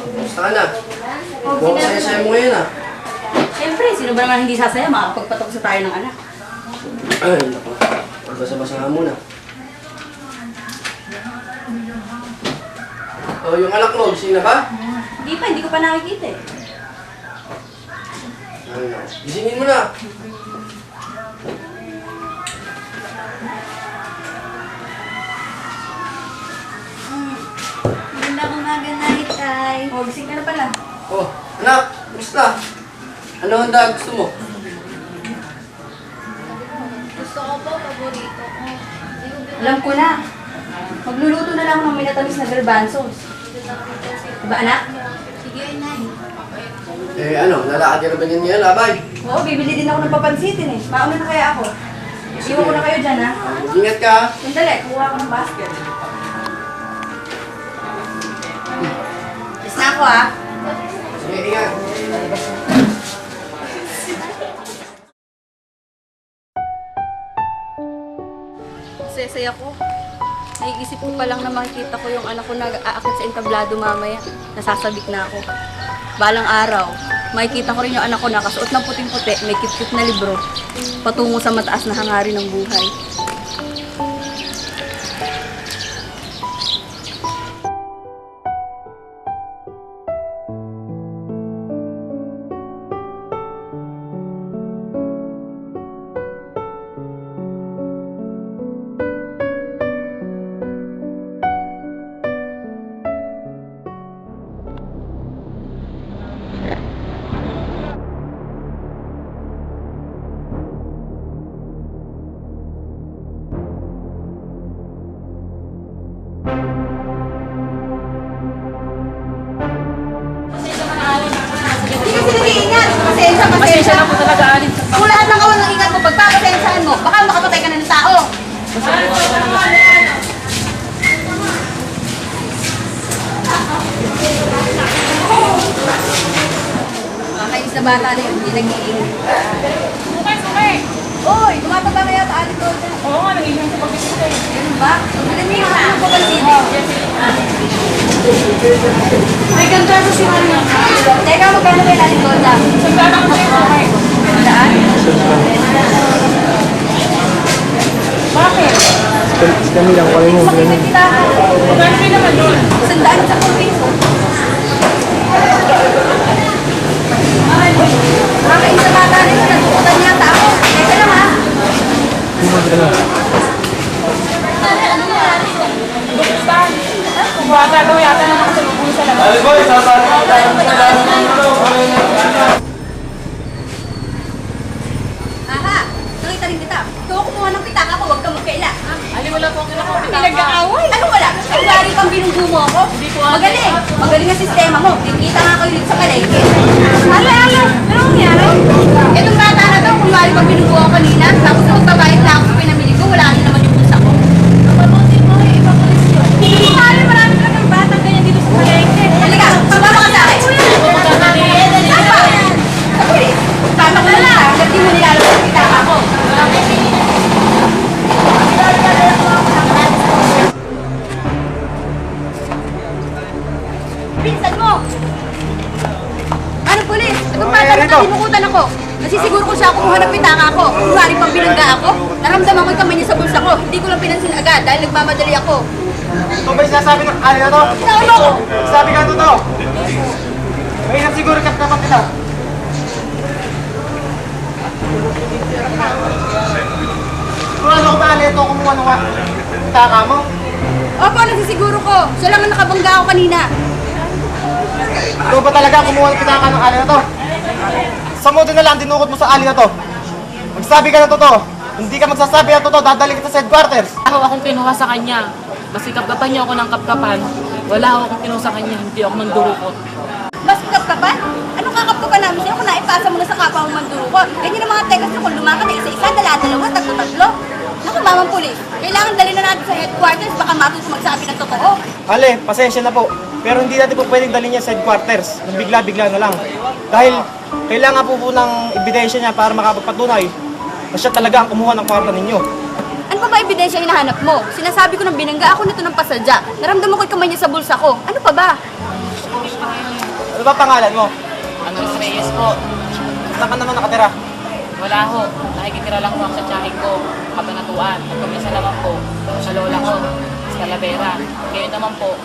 Kumusta ka na? Mukhang saya-saya mo ngayon ah. Siyempre, sino ba naman hindi sasaya? Makakapagpatok sa tayo ng anak. Ay, naku. Magbasa-basa nga muna. Oh, yung anak mo, gising na ba? Hindi ko pa nakikita eh. Ay, naku. Gisingin mo na. Magandang umaga na, Itay. Oh, gising ka na pala. Oh, anak, kumusta? Ano handa gusto mo? Gusto ko po, paborito ko. Alam ko na. Magluluto na lang ng minatamis na garbanzos. Diba anak? Sige, Inay. Eh ano, lalakad ka na ba niyan ngayon, labay? Oo, bibili din ako ng papansitin eh. Mauna na kaya ako. Iwan ko na kayo dyan ha. Ingat ka. Sandali, kuha ko ng basket. Yes na ako ha. Sige, ingat. Sesay ako. Naiisip ko pa lang na makikita ko yung anak ko nag-aakit sa entablado mamaya. Nasasabik na ako. Balang araw, makikita ko rin yung anak ko nakasuot ng puting-puti, may cute-cute na libro, patungo sa mataas na hangarin ng buhay. Hindi kasi nag-iingat. Pasensya na po talaga, Alin. Kung lahat ng kawan ng ingat mo, pagpapasensyahan mo, baka makapatay ka na ng tao. Kakainis na bata na yun, hindi nag-iingat. Sumay! Uy, tumataba na yata Alin ko dyan. Oo nga, nag-iingat sa pagbisita eh. Ganun ba? Alam niyo yung ano ko pansin. May ganda sa si Maria. Teka, magkano kayo Alin ko dyan? Sandala ko sa'yo, okay. Saan? Bakit? Dami lang, kunin mo. Kita. Magkano kayo naman doon? Sandaan sa piso. Kakainis na bata na yun, natukutan yata ako. Teka lang ha. Buksan. Kung bata daw yata na nakasalubong sa labas. Aha, nakita rin kita. Ikaw ako kumuha ng pitaka ko, huwag ka magkaila. Ali, wala po ako nakuha. Pinag-aaway. Ano wala? Ay, wari pang binunggo mo ako? Hindi ko alam. Magaling. Magaling ang sistema mo. Kikita nga kayo dito sa palengke. Ala! Ano nangyari? Itong bata na to, kung wari pang binunggo ako kanina, tapos magbabayad na ako sa pinamili ko, wala rin naman yung pusa ko. Mabuti mo, ipapalis yun.Ali, marami talagang batang ganyan dito sa palengke. Halika, sumama ka sa akin. Saan pa? Sa pulis. Tama ko na lang. Hanggang di mo nilalabas ang pitaka ko. Pinsan mo! Ano pulis? Itong bata na nalimukutan ako. Nasisiguro ko siya kumuha ng pitaka ko. Kunwari pang binangga ako. Naramdaman ko yung kamay niya sa bulsa ko. Hindi ko lang pinansin agad dahil nagmamadali ako. Ito ba yung sinasabi ng ali na to? Ano ko? Sabi ka totoo. Mainam siguro ka dapat kita. Kung ano ko ba ali ito kumuha ng taka mo? Opo, nasisiguro ko. Siya lang ang nakabangga ako kanina. Ito ba talaga kumuha ng pitaka ng ali na to? Sa modo na lang dinukot mo sa ali na to. Magsabi ka na totoo. Hindi ka magsasabi na totoo, dadali kita sa headquarters. Ako akong kinuha sa kanya. Kasi kapkapan niyo ako ng kapkapan. Wala akong kinuha sa kanya, hindi ako mandurukot. Mas kapkapan? Anong kakapkapan namin sa'yo kung naipasa mo na sa kapwa mo mandurukot? Ganyan ang mga tekas na kung lumakan na isa-isa, dala-dalawa, tatlo-tatlo. Naku, mamang pulis, kailangan dali na natin sa headquarters, baka matuto magsabi ng totoo. Ale, pasensya na po. Pero hindi natin po pwedeng dalhin niya sa headquarters. Nang bigla-bigla na lang. Dahil kailangan po ng ebidensya niya para makapagpatunay na siya talaga ang kumuha ng kwarta ninyo. Ano pa ba ebidensya hinahanap mo? Sinasabi ko ng binangga ako nito ng pasadya. Naramdaman ko yung kamay niya sa bulsa ko. Ano pa ba? ba pangalan mo? Andres Reyes po. Saan ka naman nakatira? Wala ho. Nakikitira lang po ako sa tiyahin ko, Kabanatuan. At kumisa naman po sa lola ko, sa Talavera. Ngayon naman po,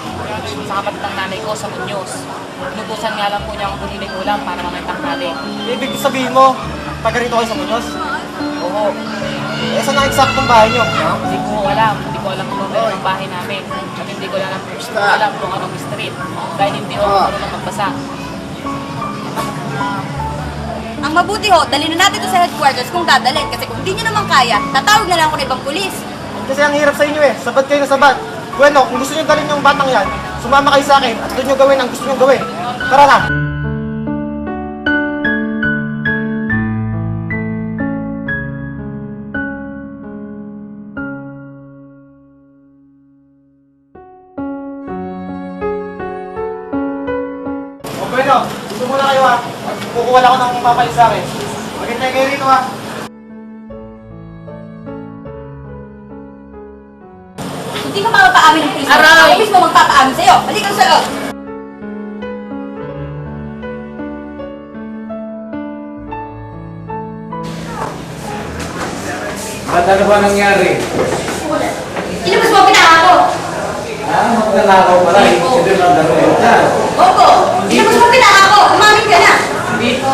sa kapatid ng nanay ko sa Muñoz. Inutusan nga lang po niya akong buliling ulam para mamay tanghali. Ibig sabihin mo, taga rito kayo sa Muñoz? Oo. Eh, saan ang eksaktong bahay nyo? Hindi ko alam. Hindi ko alam kung numero ng bahay namin. At hindi ko alam kung anong street. Dahil hindi ako marunong magbasa. Ang mabuti ho, dalhin na natin to sa headquarters kung dadalhin. Kasi kung hindi nyo naman kaya, tatawag na lang ako ng ibang pulis. Kasi ang hirap sa inyo eh, sabat kayo na sabat. Bueno, kung gusto nyo dalhin yung batang yan, sumama kayo sa akin at doon nyo gawin ang gusto nyo gawin. Tara na! O bueno, gusto muna kayo ha. Kukuha lang ako ng papalit sa akin. Maghintay kayo rito ha. Hindi ka mapapaamin ng pulis. Aray! Ako mismo magpapaamin sa'yo. Halika sa loob. Ba't ano ba nangyari? Inubos mo ang pinaka ko. Magnanakaw pala. Hindi mo ang daro yan. Opo. Inubos mo ang pinaka ko. Umamin ka na. Hindi po.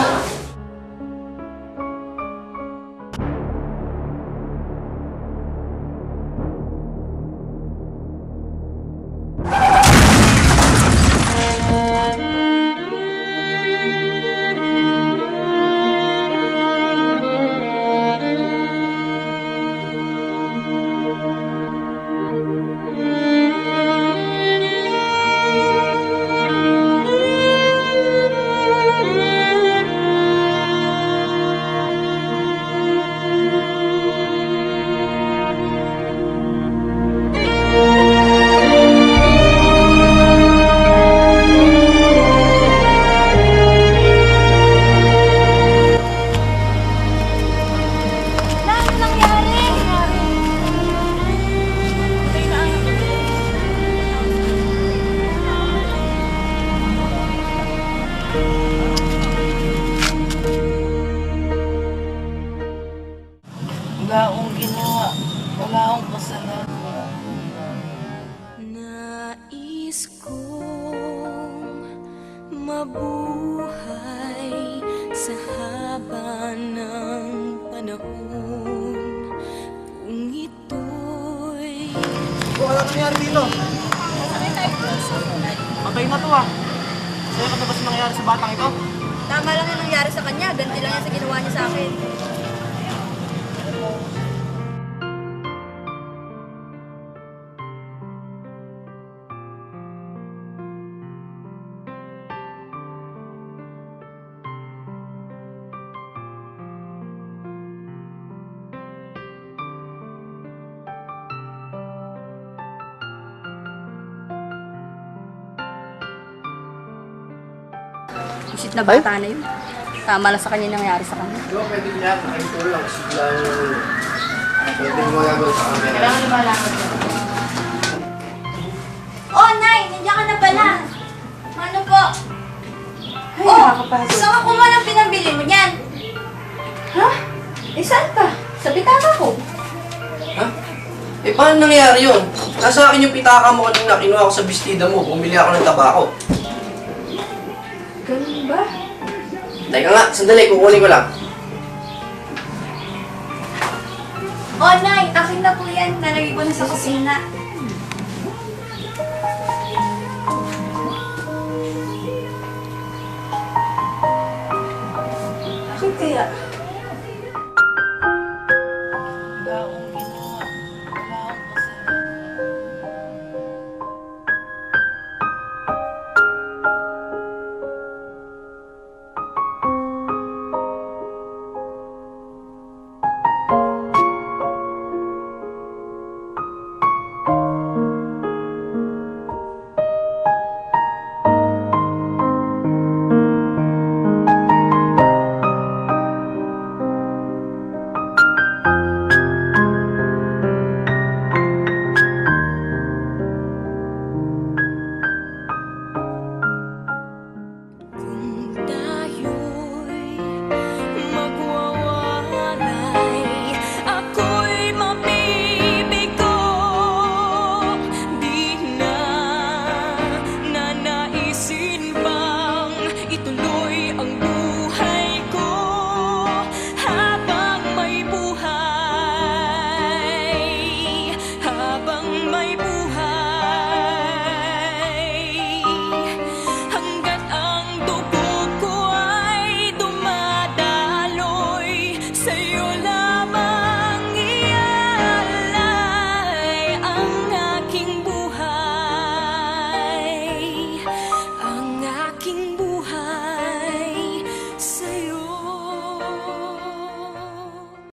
Ano nangyari? Wala akong ginawa. Wala akong kasalanan. Nais kong mabuhay sa haba ng panahon kung ito'y Kung ano nangyari dito? Patay na to ah. Sa'yo ka na ba nangyari sa batang ito? Tama lang yung nangyari sa kanya. Ganti lang yan sa ginawa niya sa akin. Isit na bata na yun. Tama lang sa kanya yung nangyari sa kanya. Di ba pwede niya, nakikitulong kasi bigla yung pwede mo magagawa sa camera. Kailangan lumalakad ka. Oh, Nay! Nandiyan ka na pala. Ano po? Saan ka kumuha ng pinambili mo niyan? Ha? Eh, saan pa? Sa bitaka ko. Ha? Eh, paano nangyari yun? Nasa akin yung pitaka mo kanina, kinuha ko sa bestida mo, bumili ako ng tabako. Ganun ba? Teka nga, sandali, kukunin ko lang. Oh, Nay! Akin na po yan. Nalagay ko na sa kusina. Bakit kaya?